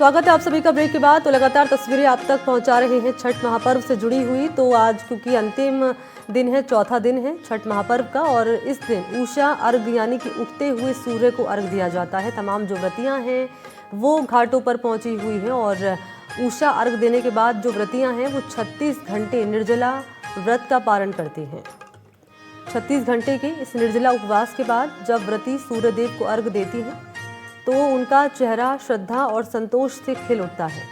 स्वागत है आप सभी का ब्रेक के बाद। तो लगातार तस्वीरें आप तक पहुंचा रहे हैं छठ महापर्व से जुड़ी हुई। तो आज क्योंकि अंतिम दिन है, चौथा दिन है छठ महापर्व का, और इस दिन उषा अर्घ यानी कि उगते हुए सूर्य को अर्घ दिया जाता है। तमाम जो व्रतियां हैं वो घाटों पर पहुंची हुई हैं और उषा अर्घ देने के बाद जो व्रतियां हैं वो 36 घंटे निर्जला व्रत का पारण करती हैं। 36 घंटे के इस निर्जला उपवास के बाद जब व्रती सूर्यदेव को अर्घ देती हैं तो उनका चेहरा श्रद्धा और संतोष से खिल उठता है।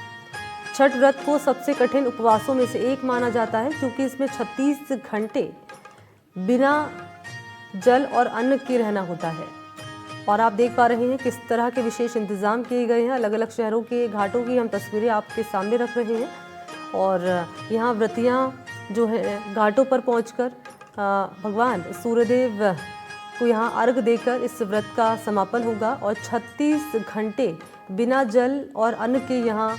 छठ व्रत को सबसे कठिन उपवासों में से एक माना जाता है क्योंकि इसमें 36 घंटे बिना जल और अन्न के रहना होता है। और आप देख पा रहे हैं किस तरह के विशेष इंतजाम किए गए हैं। अलग अलग शहरों के घाटों की हम तस्वीरें आपके सामने रख रहे हैं और यहाँ व्रतियाँ जो है घाटों पर पहुंचकर भगवान सूर्यदेव को यहाँ अर्घ देकर इस व्रत का समापन होगा। और 36 घंटे बिना जल और अन्न के यहाँ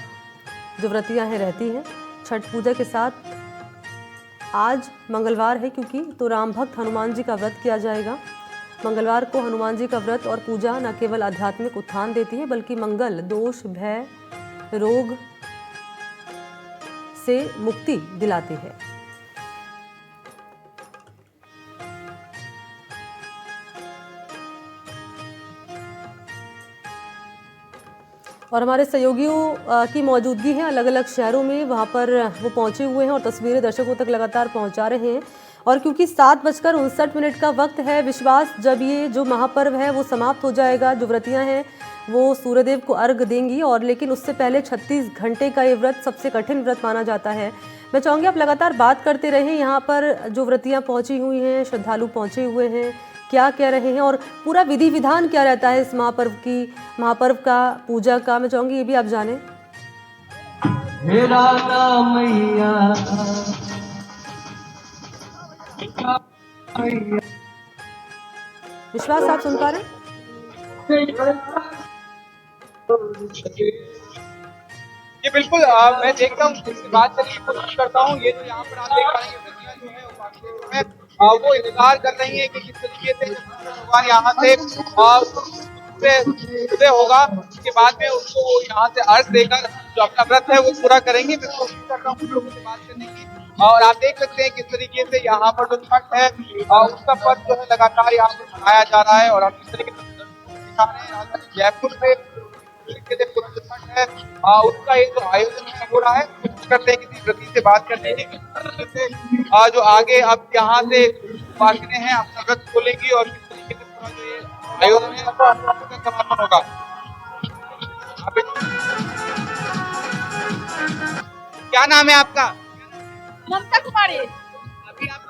जो व्रतियाँ हैं रहती हैं। छठ पूजा के साथ आज मंगलवार है क्योंकि तो राम भक्त हनुमान जी का व्रत किया जाएगा। मंगलवार को हनुमान जी का व्रत और पूजा न केवल आध्यात्मिक उत्थान देती है बल्कि मंगल, दोष, भय, रोग से मुक्ति दिलाती है। और हमारे सहयोगियों की मौजूदगी है अलग अलग शहरों में, वहाँ पर वो पहुँचे हुए हैं और तस्वीरें दर्शकों तक लगातार पहुँचा रहे हैं। और क्योंकि 7:59 का वक्त है, विश्वास जब ये जो महापर्व है वो समाप्त हो जाएगा, जो व्रतियाँ हैं वो सूर्यदेव को अर्घ देंगी। और लेकिन उससे पहले 36 घंटे का ये व्रत सबसे कठिन व्रत माना जाता है। मैं चाहूँगी आप लगातार बात करते रहें। यहाँ पर जो व्रतियाँ पहुँची हुई हैं, श्रद्धालु पहुँचे हुए हैं, क्या कह रहे हैं और पूरा विधि विधान क्या रहता है इस महापर्व का पूजा का, मैं चाहूंगी ये भी आप जानें। विश्वास आप सुन पा रहे हैं? ये बिल्कुल मैं देखता हूँ, इससे बात करने की कोशिश करता हूँ। ये जो यहाँ पर आप देख पा रहे हैं व्रतियाँ जो है वो इंतजार कर रही है कि किस तरीके से भगवान यहाँ से उदय होगा। उसके बाद में उसको यहाँ से अर्घ देकर जो अपना व्रत है वो पूरा करेंगे। मैं कोशिश कर रहा हूँ लोगों से बात करने की। और आप देख सकते हैं किस तरीके से यहाँ पर जो छठ है उसका पर्व जो है लगातार यहाँ पर मनाया जा रहा है। और हम इस तरीके से दिखा रहे हैं राजधानी जयपुर में है उसका एक जो आयोजन हो रहा है। कोशिश करते हैं किसी व्रती से बात करने की, जो आगे अब यहाँ से वासिने हैं अपना व्रत खोलेंगी और किस तरीके से पूरा जो ये आयोजन है उसका समापन होगा। क्या नाम है आपका? ममता कुमारी। अभी आप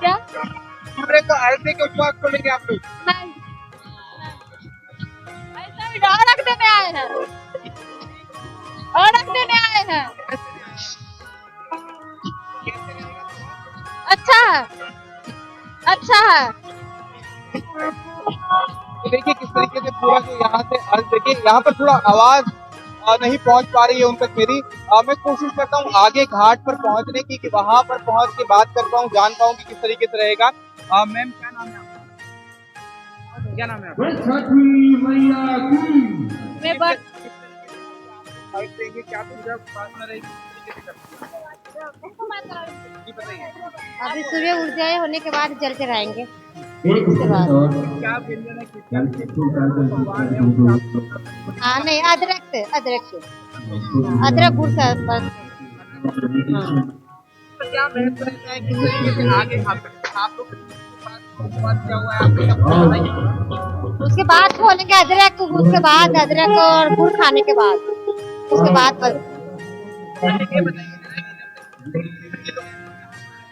क्या सूर्य को अर्घ देके उपवास खोलेंगे आप लोग? नहीं, ऐसा भी अर्घ देने आए हैं, अर्घ देने आए हैं। अच्छा है, अच्छा है। देखिए किस तरीके से पूरा जो यहाँ से अर्घ देके, यहाँ पर थोड़ा आवाज नहीं पहुंच पा रही है उन तक मेरी। मैं कोशिश करता हूँ आगे घाट पर पहुंचने की कि वहां पर पहुंच के बात कर पाऊँ, जान पाऊँ कि किस तरीके से रहेगा। मैम क्या नाम है आपका? क्या नाम है आपका? क्या पूजा प्रार्थना रहेगी? अभी सूर्य उदय होने के बाद जल चढ़ाएंगे। उसके बाद क्या व्यंजन है? हाँ नहीं, अदरक से अदरक गुड़ का क्या महत्व रहता है? किस तरीके से आगे आप लोग क्या हुआ है? उसके बाद खोलेंगे अदरक, उसके बाद अदरक और गुड़ खाने के बाद उसके बाद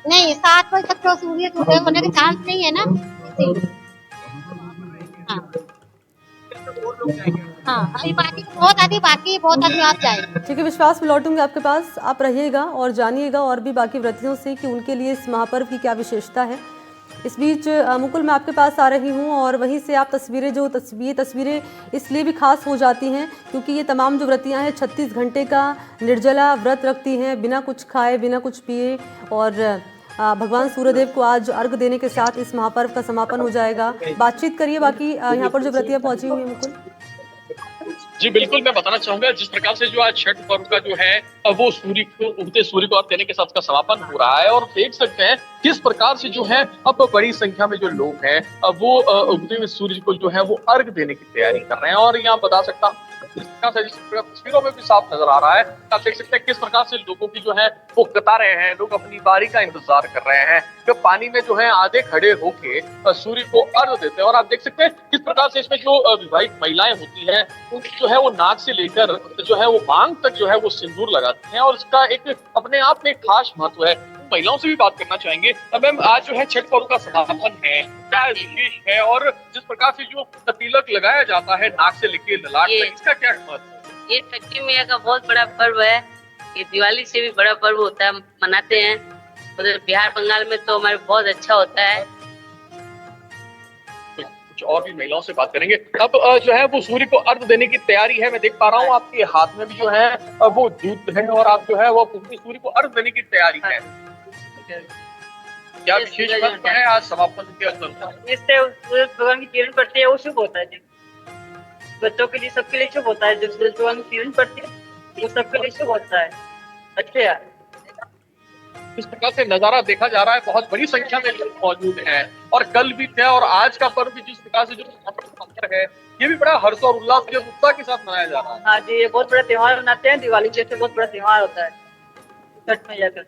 नहीं 7 बजे तक तो सूर्य उदय होने का चांस नहीं है ना। हाँ अभी बाकी बहुत आदमी आप जाएंगे। ठीक है विश्वास, में लौटूंगी आपके पास, आप रहिएगा और जानिएगा और भी बाकी व्रतियों से कि उनके लिए इस महापर्व की क्या विशेषता है। इस बीच मुकुल मैं आपके पास आ रही हूँ और वहीं से आप ये तस्वीरें इसलिए भी खास हो जाती हैं क्योंकि ये तमाम जो व्रतियाँ हैं 36 घंटे का निर्जला व्रत रखती हैं बिना कुछ खाए बिना कुछ पिए। और भगवान सूर्यदेव को आज अर्घ देने के साथ इस महापर्व का समापन हो जाएगा। बातचीत करिए बाकी यहाँ पर जो व्रतियाँ पहुँची हुई हैं मुकुल। जी बिल्कुल, मैं बताना चाहूंगा जिस प्रकार से जो आज छठ पर्व का जो है वो सूर्य को उगते सूर्य को अर्घ देने के साथ का समापन हो रहा है और देख सकते हैं किस प्रकार से जो है अब बड़ी संख्या में जो लोग हैं अब वो उगते हुए सूर्य को जो है वो अर्घ देने की तैयारी कर रहे हैं। और यहाँ बता सकता हूँ जिस प्रकार से जिस प्रकार तस्वीरों में भी साफ नजर आ रहा है, आप देख सकते हैं किस प्रकार से लोगों की जो है वो कतारें हैं, लोग अपनी बारी का इंतजार कर रहे हैं, जो पानी में जो है आधे खड़े होके सूर्य को अर्घ देते हैं। और आप देख सकते हैं किस प्रकार से इसमें जो विवाहित महिलाएं होती हैं उनकी जो है वो नाक से लेकर जो है वो मांग तक जो है वो सिंदूर लगाती हैं और इसका एक अपने आप में एक खास महत्व है। महिलाओं से भी बात करना चाहेंगे। मैम, आज जो है छठ पर्व का समापन है, क्या विशेष है और जिस प्रकार से जो तिलक लगाया जाता है नाक से लेके ललाट तक, इसका क्या महत्व है? ये छठी मैया का बहुत बड़ा पर्व है। ये दिवाली से भी बड़ा पर्व होता है, मनाते हैं। उधर बिहार बंगाल में तो हमारे बहुत अच्छा होता है। कुछ और भी महिलाओं से बात करेंगे। अब जो है वो सूर्य को अर्घ देने की तैयारी है। मैं देख पा रहा हूँ आपके हाथ में भी जो है वो दूध है और आप जो है वो सूर्य को अर्घ देने की तैयारी है। क्या विशेष महत्व है आज समापन के अवसर पर? इससे सूरज भगवान की किरण पड़ती है, वो शुभ होता है जी। बच्चों के लिए, सबके लिए शुभ होता है। जब सूरज भगवान की किरण पड़ती है वो सबके लिए शुभ होता है। अच्छा यार, इस प्रकार से नजारा देखा जा रहा है, बहुत बड़ी संख्या में लोग मौजूद हैं और कल भी थे और आज का पर्व भी जिस प्रकार से जो है ये भी बड़ा हर्ष और उल्लास के उत्साह के साथ मनाया जा रहा है। हाँ जी, ये बहुत बड़ा त्योहार मनाते हैं। दिवाली जैसे बहुत बड़ा त्योहार होता है छठ मैया का।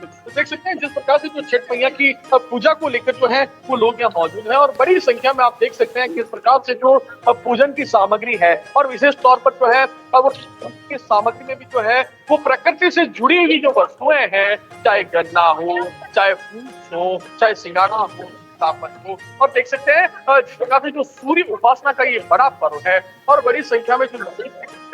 तो देख सकते हैं जिस प्रकार से जो छठ मैया की पूजा को लेकर जो है वो लोग यहाँ मौजूद हैं और बड़ी संख्या में आप देख सकते हैं किस प्रकार से जो पूजन की सामग्री है और विशेष तौर पर जो है अब इस सामग्री में भी जो है वो प्रकृति से जुड़ी हुई जो वस्तुएं हैं, चाहे गन्ना हो, चाहे फूल हो, चाहे सिंगाड़ा हो, स्थापन हो। और देख सकते हैं जिस प्रकार से जो सूर्य उपासना का ये बड़ा पर्व है और बड़ी संख्या में जो लोग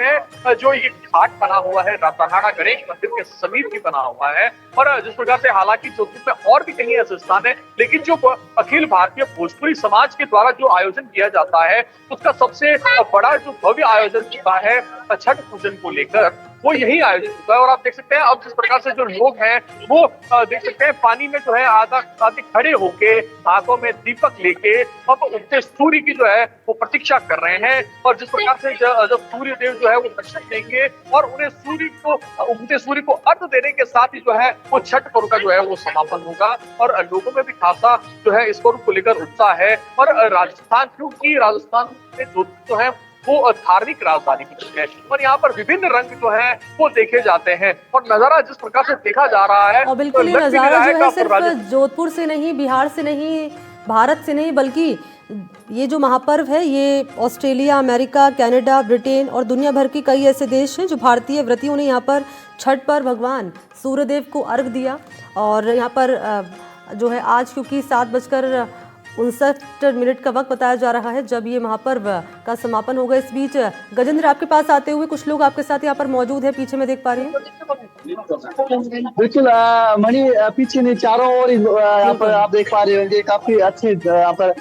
हैं, जो ये घाट बना हुआ है राताहाड़ा गणेश मंदिर के समीप ही बना हुआ है। और जिस प्रकार से हालांकि जोधपुर में और भी कहीं ऐसे स्थान है, लेकिन जो अखिल भारतीय भोजपुरी समाज के द्वारा जो आयोजन किया जाता है उसका सबसे बड़ा जो भव्य आयोजन होता है छठ पूजन को लेकर, वो यही आयोजन होता है। और आप देख सकते हैं अब जिस प्रकार से जो लोग हैं वो देख सकते हैं पानी में जो है आधे खड़े होके हाथों में दीपक लेके अब उगते सूर्य की जो है वो प्रतीक्षा कर रहे हैं। और जिस प्रकार से जब सूर्य देव जो है वो दर्शन देंगे और उन्हें सूर्य को उगते सूर्य को अर्घ देने के साथ ही जो है वो छठ पर्व का जो है वो समापन होगा। और लोगों में भी खासा जो है इस पर्व को लेकर उत्साह है। और राजस्थान, क्योंकि राजस्थान में जो है वो धार्मिक राजधानी भी है और यहाँ पर विभिन्न रंग जो है वो देखे जाते हैं और नजारा जिस प्रकार से देखा जा रहा है और बिल्कुल ये नजारा जो है सिर्फ जोधपुर से नहीं, बिहार से नहीं, भारत से नहीं, बल्कि ये जो महापर्व है ये ऑस्ट्रेलिया, अमेरिका, कनाडा, ब्रिटेन और दुनिया भर के कई ऐसे देश हैं जो भारतीय व्रतियों ने यहाँ पर छठ पर भगवान सूर्यदेव को अर्घ दिया। और यहाँ पर जो है आज क्योंकि 7:59 का वक्त बताया जा रहा है जब ये महापर्व का समापन होगा। इस बीच गजेंद्र आपके पास आते हुए कुछ लोग आपके साथ यहाँ पर मौजूद है, पीछे में देख पा रही हूँ। बिल्कुल मणि, पीछे नहीं चारों ओर यहाँ पर आप देख पा रहे होंगे, काफी अच्छे यहाँ पर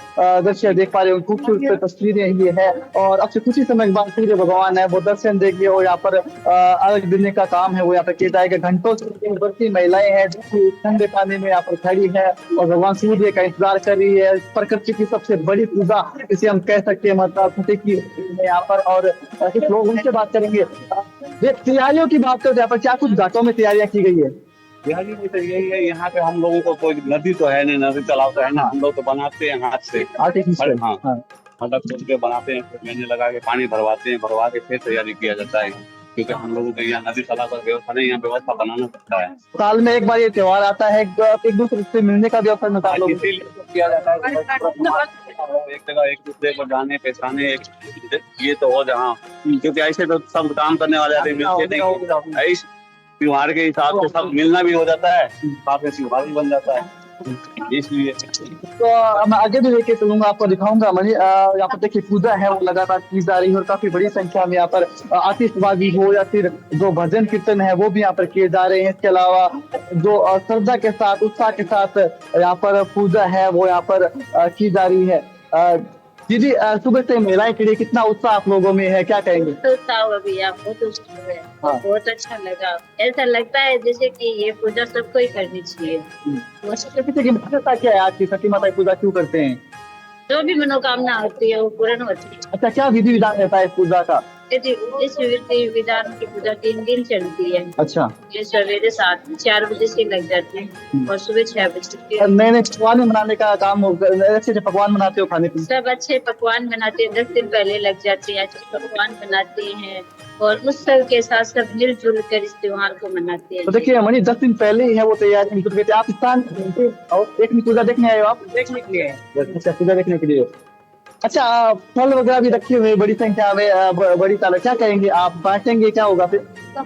दृश्य देख पा रहे होंगे, खूबसूरत तस्वीरें ये है। और अब से कुछ ही समय बाद सूर्य भगवान है वो दर्शन देंगे और यहाँ पर अर्घ देने का काम है वो यहाँ पर किया जाएगा। घंटों से बढ़ती महिलाएं हैं जो ठंडे पानी में यहाँ पर खड़ी है और भगवान सूर्य का इंतजार कर रही है। प्रकृति की सबसे बड़ी पूजा इसे हम कह सकते हैं, मतलब की यहाँ पर। और कुछ लोग उनसे बात करेंगे। तैयारियों की बात करें, यहाँ पर क्या कुछ घाटों में तैयारियां की गई है? तैयारी भी तो यही है, यहाँ पे हम लोगों को कोई नदी तो है नहीं, नदी तालाब तो है ना, हम लोग तो बनाते हैं हाथ से, आर्टिफिशियल। हाँ, मतलब खुद के बनाते हैं, फिर मैंने लगा के पानी भरवाते हैं, भरवा के फिर तैयारी किया जाता है, क्योंकि हम लोगों को यहाँ नदी तालाब का व्यवस्था नहीं, यहाँ व्यवस्था बनाना पड़ता है। साल में एक बार ये त्योहार आता है, एक दूसरे से मिलने का भी अवसर मिलता है, इसीलिए किया जाता है। एक जगह एक दूसरे को जाने पहचाने ये तो हो जहाँ, क्योंकि ऐसे तो सब काम करने वाले आदमी मिलते नहीं, ऐसे त्योहार के हिसाब से सब मिलना भी हो जाता है, साथ में त्योहार भी बन जाता है, इसलिए। तो मैं आगे भी लेके चलूंगा, आपको दिखाऊंगा। मणि, यहाँ पर देखिए पूजा है वो लगातार की जा रही है और काफी बड़ी संख्या में यहाँ पर आतिशबाजी हो या फिर जो भजन कीर्तन है वो भी यहाँ पर किए जा रहे हैं। इसके अलावा जो श्रद्धा के साथ, उत्साह के साथ यहाँ पर पूजा है वो यहाँ पर की जा रही है। दीदी, सुबह से महिलाएं के लिए कितना उत्साह आप लोगों में है, क्या कहेंगे? उत्साह हुआ भैया, बहुत उत्साह है। बहुत अच्छा लगा, ऐसा लगता है जैसे कि ये पूजा सबको ही करनी चाहिए। विशेषता क्या है आज की सती माता की पूजा क्यों करते हैं? जो भी मनोकामना होती है वो पूर्ण होती है। अच्छा, क्या विधि विधान रहता है इस पूजा का? इस विधान की पूजा 3 दिन चलती है। अच्छा, ये सवेरे 4 बजे से लग जाती है और सुबह 6 बजे और नए नए पकवान बनाने का काम अच्छे से पकवान बनाते हो खाने पीने? सब अच्छे पकवान बनाते हैं। 10 दिन पहले लग जाते हैं, अच्छे पकवान बनाते हैं और उत्सव के साथ सब मिलजुल कर इस त्योहार को मनाते हैं। तो देखिए मणि 10 दिन पहले ही है वो तैयारी शुरू करते हैं। आप स्थान एक पूजा देखने आए हो? आप देखने के लिए अच्छा, पूजा देखने के लिए। अच्छा, फल वगैरह भी रखे हुए हैं बड़ी संख्या में, बड़ी ताला। क्या कहेंगे आप, बांटेंगे? क्या होगा फिर? उसका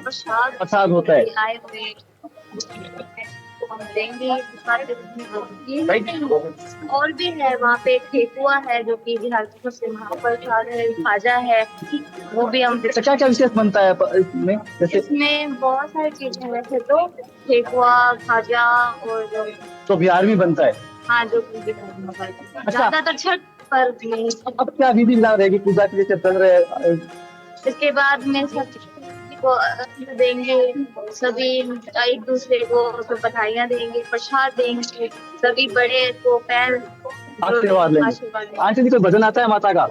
प्रसाद होता है। आए हुए हम देंगे। और भी है वहाँ पे ठेकुआ है जो कि बिहार की सबसे महाप्रसाद है। खाजा है वो भी हम अच्छा, क्या क्या विशेष बनता है इसमें? जैसे इसमें बहुत सारी चीजें हैं वैसे तो, ठेकुआ, खाजा और तो बिहार में बनता है। हाँ जो कि बिहार में बनता है। ज्यादातर छठ पर्व में। अब क्या विधि विधान रहेगी पूजा के लिए चल रहे हैं? इसके बाद में सब को देंगे, सभी एक दूसरे को सब बधाइयाँ देंगे, प्रसाद देंगे, सभी बड़े को पैर आशीर्वाद लेंगे। आंटी जी, कोई भजन आता है माता का?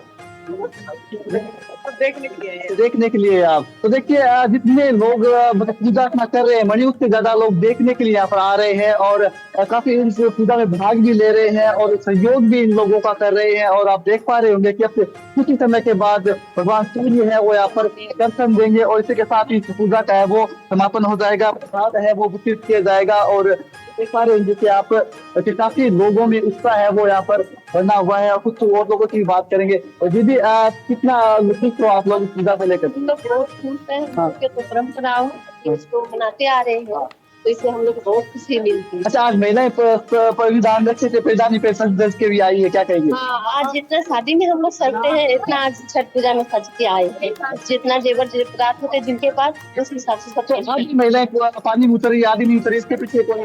देखने के लिए आप तो देखिए जितने लोग मतलब पूजा अर्चना कर रहे हैं मणि, उससे ज्यादा लोग देखने के लिए यहाँ पर आ रहे हैं और काफी इस पूजा में भाग भी ले रहे हैं और सहयोग भी इन लोगों का कर रहे हैं। और आप देख पा रहे होंगे कि अब कुछ ही समय के बाद भगवान सूर्य है वो यहाँ पर दर्शन देंगे और इसी के साथ ही पूजा का है वो समापन हो जाएगा। प्रसाद है वो वितरित किया जाएगा और देख पा रहे हैं जैसे आप कि काफी लोगों में उत्साह है वो यहाँ पर बना हुआ है। और कुछ और लोगों की बात करेंगे। और दीदी कितना खुश हो आप लोग पूजा को लेकर? हम लोग बहुत खुश हैं। हम लोग के तो परंपराओं इसको मनाते आ रहे हैं, तो इससे हम लोग को बहुत खुशी मिलती है। अच्छा, आज महिलाएं परिधान अच्छे से परिधानी पे सज धज के भी आई है, क्या कहेंगे? हाँ, आज जितना शादी में हम लोग सजते हैं इतना आज छठ पूजा में सज के आए हैं। जितना जेवर जेवरात होते हैं जिनके पास, उस हिसाब से सब आज महिलाएं पानी में उतरी, आदि नहीं उतरी, इसके पीछे कोई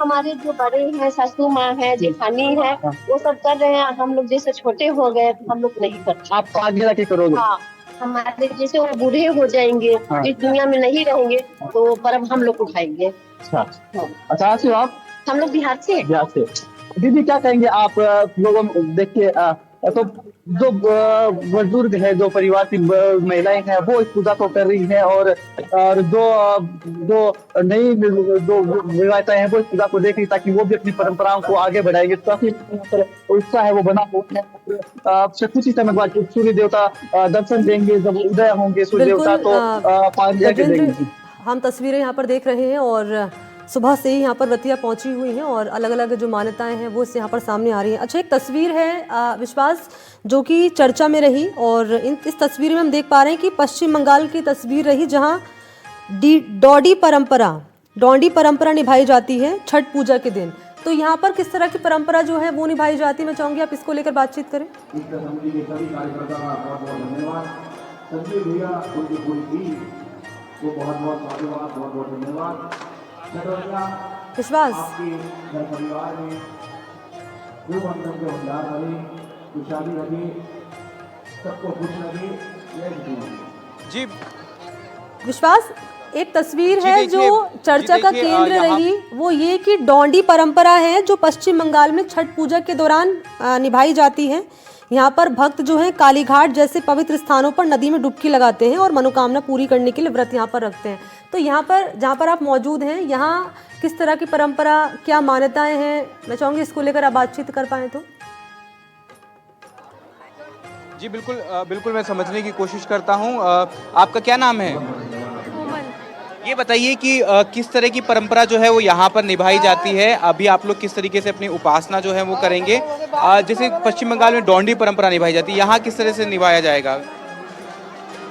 हमारे जो बड़े हैं, सासू माँ है, जेठानी है, वो सब कर रहे हैं। हम लोग जैसे छोटे हो गए हम लोग नहीं करते। आप आगे जाके करोगे? हाँ, हमारे जैसे वो बूढ़े हो जाएंगे, इस दुनिया में नहीं रहेंगे, तो पर्व हम लोग उठाएंगे। अच्छा, अच्छा आज आप? हम लोग बिहार से। बिहार से। दीदी क्या कहेंगे आप लोगों देखिए तो जो बुजुर्ग है, जो परिवार की महिलाएं हैं वो इस पूजा को कर रही हैं और जो नई जो विवाहिताएं हैं वो इस पूजा को देख रही ताकि वो भी अपनी परंपराओं को आगे बढ़ाएंगे। काफी उत्साह है वो बना हुआ है। कुछ ही समय बाद सूर्य देवता दर्शन देंगे, जब उदय होंगे सूर्य देवता तो पानी देंगे। हम तस्वीरें यहाँ पर देख रहे हैं और सुबह से ही यहाँ पर व्रतियाँ पहुँची हुई हैं और अलग अलग जो मान्यताएं हैं वो इससे यहाँ पर सामने आ रही हैं। अच्छा, एक तस्वीर है विश्वास जो कि चर्चा में रही और इस तस्वीर में हम देख पा रहे हैं कि पश्चिम बंगाल की तस्वीर रही जहाँ डोंडी परंपरा निभाई जाती है छठ पूजा के दिन। तो यहाँ पर किस तरह की परंपरा जो है वो निभाई जाती है, मैं चाहूँगी आप इसको लेकर बातचीत करें। बहुत बहुत धन्यवाद। विश्वास घर परिवार में जो बंधन के उद्धार रहे, खुशहाली रहे, सबको खुश रहे। जी विश्वास, एक तस्वीर जी है देखिए, जो चर्चा का केंद्र रही वो ये कि डोंडी परंपरा है जो पश्चिम बंगाल में छठ पूजा के दौरान निभाई जाती है। यहाँ पर भक्त जो हैं काली घाट जैसे पवित्र स्थानों पर नदी में डुबकी लगाते हैं और मनोकामना पूरी करने के लिए व्रत यहाँ पर रखते हैं। तो यहाँ पर जहाँ पर आप मौजूद हैं, यहाँ किस तरह की परंपरा, क्या मान्यताएं हैं, मैं चाहूँगी इसको लेकर आप बातचीत कर पाएँ तो। जी बिल्कुल बिल्कुल मैं समझने की कोशिश करता हूँ। आपका क्या नाम है? ये बताइए कि किस तरह की परंपरा जो है वो यहाँ पर निभाई जाती है। अभी आप लोग किस तरीके से अपनी उपासना जो है वो करेंगे। जैसे पश्चिम बंगाल में डोंडी परंपरा निभाई जाती है, यहाँ किस तरह से निभाया जाएगा?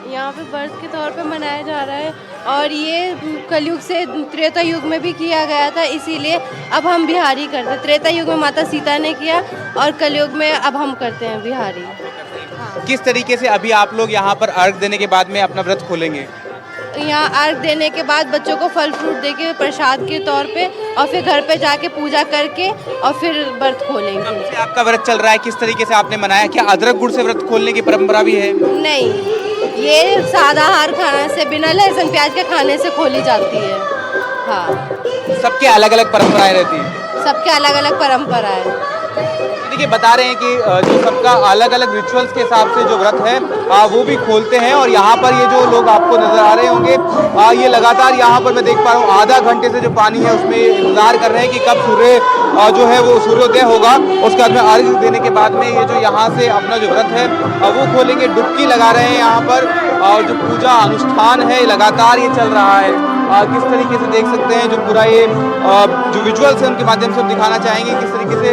यहाँ पे व्रत के तौर पे मनाया जा रहा है और ये कलयुग से त्रेता युग में भी किया गया था, इसीलिए अब हम बिहारी करते हैं। त्रेता युग में माता सीता ने किया और कलयुग में अब हम करते हैं बिहारी। हाँ। किस तरीके से अभी आप लोग यहाँ पर अर्घ देने के बाद में अपना व्रत खोलेंगे? यहाँ अर्घ देने के बाद बच्चों को फल फ्रूट देके प्रसाद के तौर पे और फिर घर पे जाके पूजा करके और फिर व्रत खोलेंगे। जैसे आपका व्रत चल रहा है, किस तरीके से आपने मनाया? क्या अदरक गुड़ से व्रत खोलने की परंपरा भी है? नहीं, ये सादा आहार खाने से, बिना लहसुन प्याज के खाने से खोली जाती है। हाँ, सबके अलग अलग परंपराएं रहती हैं। सबके अलग अलग परंपरा है। देखिए बता रहे हैं कि जो सबका अलग अलग रिचुअल्स के हिसाब से जो व्रत है वो भी खोलते हैं। और यहाँ पर ये जो लोग आपको नजर आ रहे होंगे ये लगातार यहाँ पर मैं देख पा रहा हूँ आधा घंटे से जो पानी है उसमें इंतजार कर रहे हैं कि कब सूर्य जो है वो सूर्योदय होगा। उसके बाद में अर्घ्य देने के बाद में ये जो यहाँ से अपना जो व्रत है वो खोलेंगे। डुबकी लगा रहे हैं यहाँ पर और जो पूजा अनुष्ठान है लगातार ये चल रहा है। किस तरीके से देख सकते हैं जो पूरा ये जो विजुअल्स है उनके माध्यम से हम दिखाना चाहेंगे किस तरीके से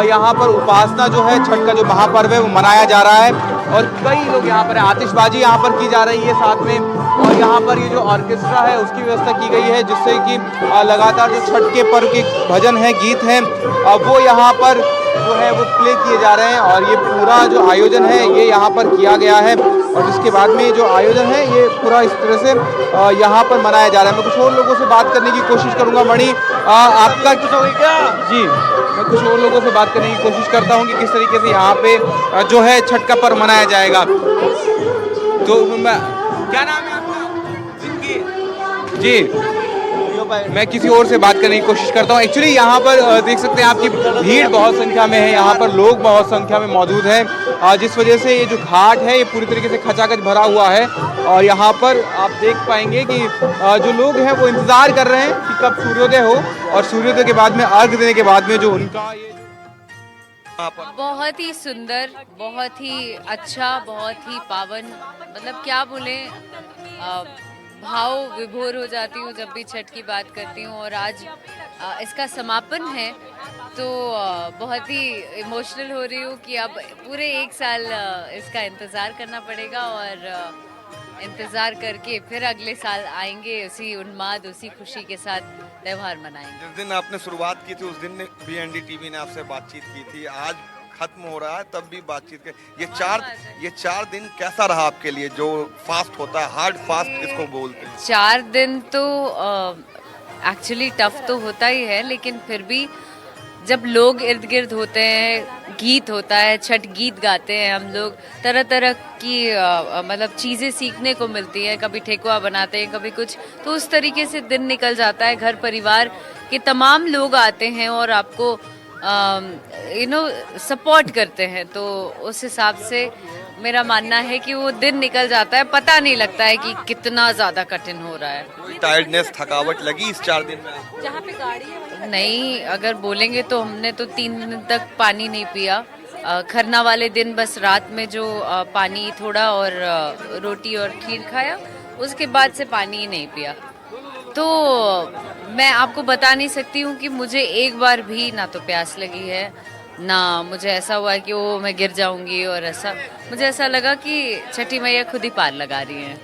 यहाँ पर उपासना जो है छठ का जो महापर्व है वो मनाया जा रहा है। और कई लोग यहाँ पर आतिशबाजी यहाँ पर की जा रही है साथ में। और यहाँ पर ये जो ऑर्केस्ट्रा है उसकी व्यवस्था की गई है जिससे कि लगातार जो छठ के पर्व के भजन है गीत हैं वो यहाँ पर जो है वो प्ले किए जा रहे हैं। और ये पूरा जो आयोजन है ये यहाँ पर किया गया है और जिसके बाद में जो आयोजन है ये पूरा इस तरह से यहाँ पर मनाया जा रहा है। मैं कुछ और लोगों से बात करने की कोशिश करूँगा। मणि आपका कुछ होगी क्या? जी मैं कुछ और लोगों से बात करने की कोशिश करता हूँ कि किस तरीके से यहाँ पे जो है छठ का पर्व मनाया जाएगा। तो क्या नाम है आपका? जी मैं किसी और से बात करने की कोशिश करता हूँ। एक्चुअली यहाँ पर देख सकते हैं आपकी भीड़ बहुत संख्या में है, यहाँ पर लोग बहुत संख्या में मौजूद हैं जिस वजह से ये जो घाट है ये पूरी तरीके से खचाखच भरा हुआ है। और यहाँ पर आप देख पाएंगे कि जो लोग हैं वो इंतज़ार कर रहे हैं कि कब सूर्योदय हो और सूर्योदय के बाद में अर्घ्य देने के बाद में जो उनका ये बहुत ही सुंदर, बहुत ही अच्छा, बहुत ही पावन, मतलब क्या बोले, भाव विभोर हो जाती हूँ जब भी छठ की बात करती हूँ। और आज इसका समापन है तो बहुत ही इमोशनल हो रही हूँ कि अब पूरे एक साल इसका इंतज़ार करना पड़ेगा और इंतज़ार करके फिर अगले साल आएंगे उसी उन्माद उसी खुशी के साथ त्यौहार मनाएंगे। जिस दिन आपने शुरुआत की थी उस दिन भी एनडीटीवी ने आपसे बातचीत की थी, आज खत्म हो रहा है तब भी बातचीत के ये चार दिन कैसा रहा आपके लिए? जो फास्ट होता है, हार्ड फास्ट इसको बोलते हैं। 4 दिन तो एक्चुअली टफ तो होता ही है, लेकिन फिर भी जब लोग इर्द गिर्द होते हैं, गीत होता है, छठ गीत गाते हैं हम लोग, तरह तरह की मतलब चीज़ें सीखने को मिलती हैं। कभी ठेकुआ बनाते हैं, कभी कुछ, तो उस तरीके से दिन निकल जाता है। घर परिवार के तमाम लोग आते हैं और आपको सपोर्ट करते हैं, तो उस हिसाब से मेरा मानना है कि वो दिन निकल जाता है, पता नहीं लगता है कि कितना ज़्यादा कठिन हो रहा है। कोई टायर्डनेस, थकावट लगी इस 4 दिन में? जहाँ पे गाड़ी है नहीं, अगर बोलेंगे तो हमने तो 3 दिन तक पानी नहीं पिया। खरना वाले दिन बस रात में जो पानी थोड़ा और रोटी और खीर खाया, उसके बाद से पानी ही नहीं पिया। तो मैं आपको बता नहीं सकती हूँ कि मुझे एक बार भी ना तो प्यास लगी है, ना मुझे ऐसा हुआ है कि वो मैं गिर जाऊंगी। और ऐसा मुझे ऐसा लगा कि छठी मैया खुद ही पार लगा रही हैं।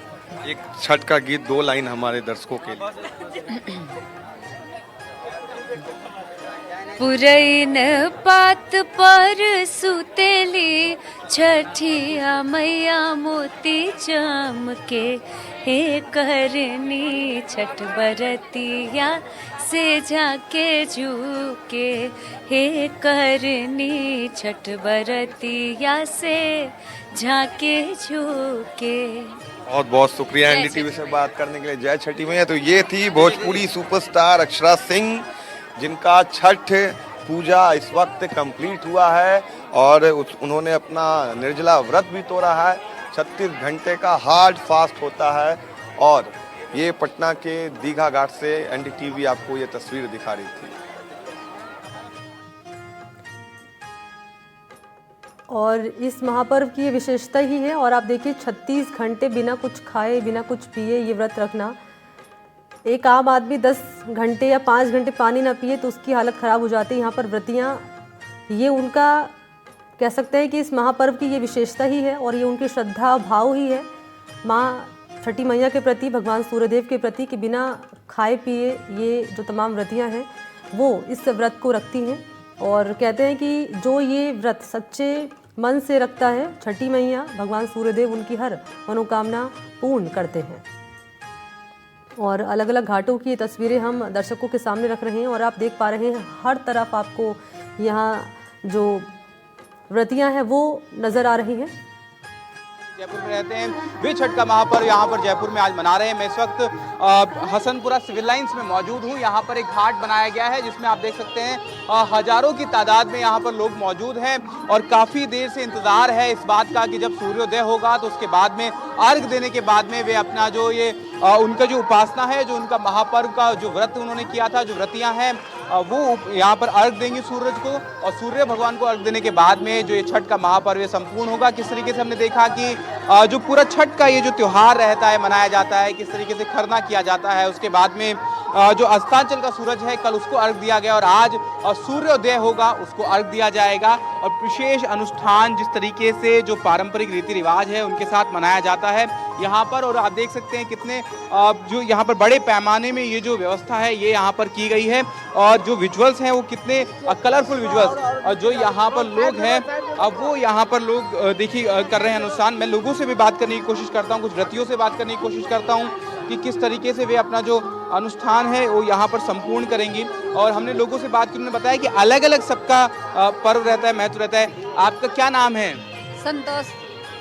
एक छठ का गीत 2 लाइन हमारे दर्शकों के लिए। पुरैन पात पर सुतेली छठिया मैया मोती चम के, हे करनी छठ बरतिया से जाके झुके, हे करनी छठ बरतिया से जाके झुके। बहुत बहुत शुक्रिया एनडीटीवी से बात करने के लिए। जय छठी मैया। तो ये थी भोजपुरी सुपरस्टार अक्षरा सिंह, जिनका छठ पूजा इस वक्त कंप्लीट हुआ है और उन्होंने अपना निर्जला व्रत भी तोड़ा है। 36 घंटे का हार्ड फास्ट होता है और ये पटना के दीघा घाट से एनडीटीवी आपको ये तस्वीर दिखा रही थी। और इस महापर्व की ये विशेषता ही है। और आप देखिए 36 घंटे बिना कुछ खाए बिना कुछ पिए ये व्रत रखना। एक आम आदमी 10 घंटे या 5 घंटे पानी ना पिए तो उसकी हालत ख़राब हो जाती है। यहाँ पर व्रतियाँ, ये उनका कह सकते हैं कि इस महापर्व की ये विशेषता ही है और ये उनकी श्रद्धा भाव ही है माँ छठी मैया के प्रति, भगवान सूर्यदेव के प्रति, कि बिना खाए पिए ये जो तमाम व्रतियाँ हैं वो इस व्रत को रखती हैं। और कहते हैं कि जो ये व्रत सच्चे मन से रखता है, छठी मैया भगवान सूर्यदेव उनकी हर मनोकामना पूर्ण करते हैं। और अलग अलग घाटों की तस्वीरें हम दर्शकों के सामने रख रहे हैं और आप देख पा रहे हैं हर तरफ आपको यहाँ जो व्रतियाँ हैं वो नज़र आ रही हैं। जयपुर में रहते हैं, वे छठ का महापर्व यहाँ पर जयपुर में आज मना रहे हैं। मैं इस वक्त हसनपुरा सिविल लाइंस में मौजूद हूँ। यहाँ पर एक घाट बनाया गया है जिसमें आप देख सकते हैं हजारों की तादाद में यहाँ पर लोग मौजूद हैं और काफ़ी देर से इंतज़ार है इस बात का कि जब सूर्योदय होगा तो उसके बाद में अर्घ देने के बाद में वे अपना जो ये उनका जो उपासना है, जो उनका महापर्व का जो व्रत उन्होंने किया था, जो व्रतियाँ हैं वो यहाँ पर अर्घ देंगी सूरज को, और सूर्य भगवान को अर्घ देने के बाद में जो ये छठ का महापर्व संपूर्ण होगा। किस तरीके से हमने देखा कि जो पूरा छठ का ये जो त्योहार रहता है, मनाया जाता है, किस तरीके से खरना किया जाता है, उसके बाद में जो अस्तांचल का सूरज है कल उसको अर्घ दिया गया और आज सूर्योदय होगा उसको अर्घ दिया जाएगा। और विशेष अनुष्ठान जिस तरीके से जो पारंपरिक रीति रिवाज है उनके साथ मनाया जाता है यहाँ पर, और आप देख सकते हैं कितने जो यहाँ पर बड़े पैमाने में ये जो व्यवस्था है ये यहाँ पर की गई है और जो विजुअल्स हैं वो कितने कलरफुल विजुअल्स, और जो यहाँ पर लोग हैं अब वो यहाँ पर लोग देखिए कर रहे हैं अनुष्ठान। मैं लोगों से भी बात करने की कोशिश करता हूँ, कुछ व्रतियों से बात करने की कोशिश करता हूँ कि किस तरीके से वे अपना जो अनुष्ठान है वो यहाँ पर संपूर्ण करेंगी। और हमने लोगों से बात की, उन्होंने बताया कि अलग अलग सबका पर्व रहता है, महत्व रहता है। आपका क्या नाम है? संतोष।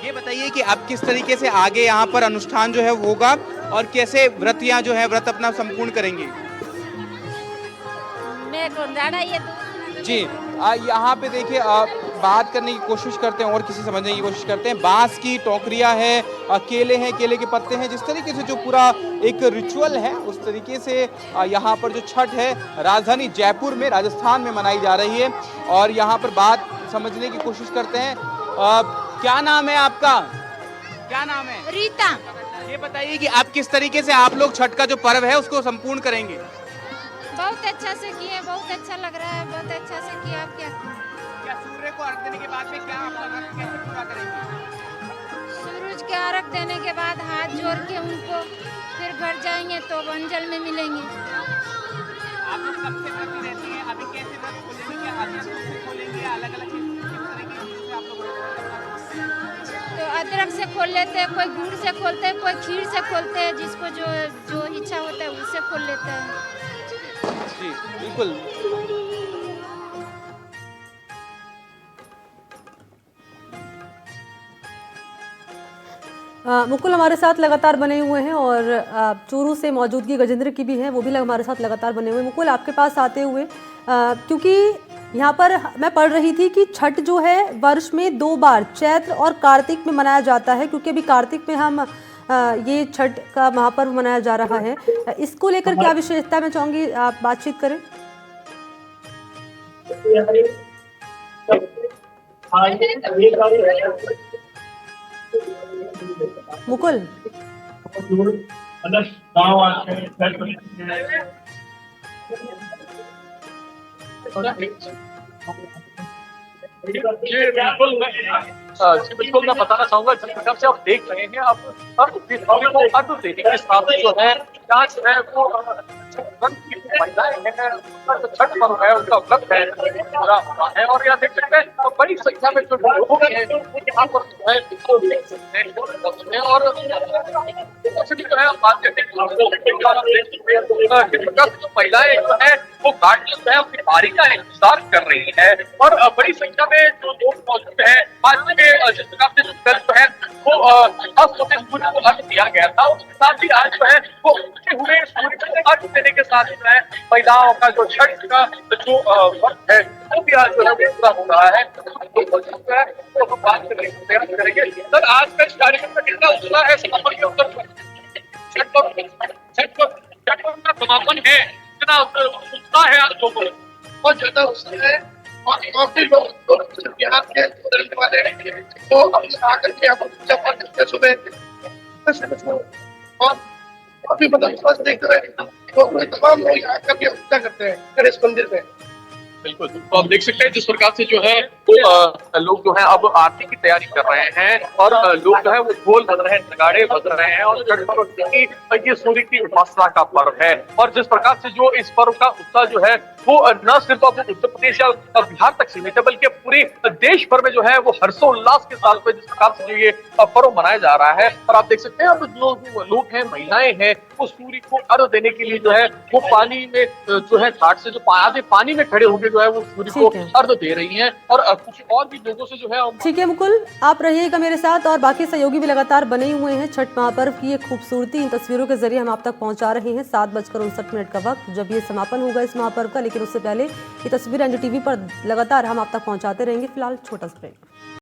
ये बताइए कि आप किस तरीके से आगे यहाँ पर अनुष्ठान जो है होगा और कैसे व्रतियाँ जो है व्रत अपना संपूर्ण करेंगी? मैं कौन जाना ये जी यहाँ पे देखिए बात करने की कोशिश करते हैं और किसी समझने की कोशिश करते हैं। बांस की टोकरियां है, केले हैं, केले के पत्ते हैं, जिस तरीके से जो पूरा एक रिचुअल है उस तरीके से यहाँ पर जो छठ है राजधानी जयपुर में, राजस्थान में मनाई जा रही है। और यहाँ पर बात समझने की कोशिश करते हैं। क्या नाम है आपका? क्या नाम है? रीता। ये बताइए कि आप किस तरीके से आप लोग छठ का जो पर्व है उसको संपूर्ण करेंगे? बहुत अच्छा से किए, बहुत अच्छा लग रहा है, बहुत अच्छा से किया। आप क्या सूर्य को अर्घ देने के बाद में क्या आप व्रत कैसे पूरा करेंगे? सूरज के अर्घ देने के बाद हाथ जोड़ के उनको फिर घर जाएंगे तो अंजल में मिलेंगे। आप लोग कब से व्रती रहती हैं? अभी कैसे व्रत खोलेंगे? आधी से खोलेंगे, अलग अलग किस तरीके से आप लोग तो अदरक से खोल लेते हैं, कोई गुड़ से खोलते हैं, कोई खीर से खोलते हैं, जिसको जो इच्छा होता है उससे खोल लेते हैं। जी बिल्कुल। मुकुल हमारे साथ लगातार बने हुए हैं और चूरू से मौजूदगी गजेंद्र की भी है, वो भी हमारे साथ लगातार बने हुए हैं। मुकुल आपके पास आते हुए क्योंकि यहाँ पर मैं पढ़ रही थी कि छठ जो है वर्ष में 2 बार चैत्र और कार्तिक में मनाया जाता है, क्योंकि अभी कार्तिक में हम ये छठ का महापर्व मनाया जा रहा है। इसको लेकर क्या विशेषता, मैं चाहूंगी आप बातचीत करें। मुकुल बिल्कुल मैं बताना चाहूंगा जिस प्रकार से आप देख रहे हैं आप अर्घ देने के साथ जो है यहाँ जो है वो महिलाएं हैं, छठ पर्व है उनका व्रत है पूरा हुआ है। और यहाँ देख सकते हैं बड़ी संख्या में जो लोग हैं यहाँ पर जो है देख सकते हैं। और जो है बात करते हैं जो महिलाएं जो है वो घाट जो है अपनी बारी का इंतजार कर रही है और बड़ी संख्या में जो लोग मौजूद है। आज के जिस प्रकार से जो है वो सूर्य को अर्घ दिया गया था, उसके साथ ही आज जो है वो उगते हुए सूर्य को अर्घ देने के साथ जो है महिलाओं का जो छठ का जो वक्त है वो भी आज जो है पूरा हो रहा है। तो हम बात करेंगे सर आज का इस कार्यक्रम का कितना उत्साह है समापन के अवसर पर? छठ का समापन है, कितना उत्साह है आज लोगों में? बहुत ज्यादा उत्साह है और काफी लोग यहाँ के रहने वाले हैं वो अपने आकर के यहाँ पूजा पाठ करते सुबह और काफी मतलब देख रहे हैं तो तमाम लोग यहाँ आकर के पूजा करते हैं गणेश मंदिर में। बिल्कुल, तो आप देख सकते हैं जिस प्रकार से जो है वो लोग जो है अब आरती की तैयारी कर रहे हैं और लोग जो है वो ढोल बज रहे हैं, नगाड़े बज रहे हैं और छठ पर्व की ये सूर्य की उपासना का पर्व है। और जिस प्रकार से जो इस पर्व का उत्साह जो है वो न सिर्फ अब उत्तर प्रदेश या बिहार तक सीमित है बल्कि पूरे देश भर में जो है वो हर्षोल्लास के साथ में जिस प्रकार से जो ये पर्व मनाया जा रहा है। और आप देख सकते हैं अब जो लोग हैं, महिलाएं हैं, वो सूर्य को अर्घ देने के लिए जो है वो पानी में जो है घाट से जो आधे पानी में खड़े होकर जो है वो सूर्य को अर्घ दे रही हैं। और कुछ और भी लोगों से जो है ठीक है मुकुल, आप रहिएगा मेरे साथ और बाकी सहयोगी भी लगातार बने हुए हैं। छठ महापर्व की ये खूबसूरती इन तस्वीरों के जरिए हम आप तक पहुंचा रहे हैं। 7:59 का वक्त जब ये समापन होगा इस महापर्व का, लेकिन उससे पहले ये तस्वीर एनडीटीवी पर लगातार हम आप तक पहुंचाते रहेंगे। फिलहाल छोटा सा ब्रेक।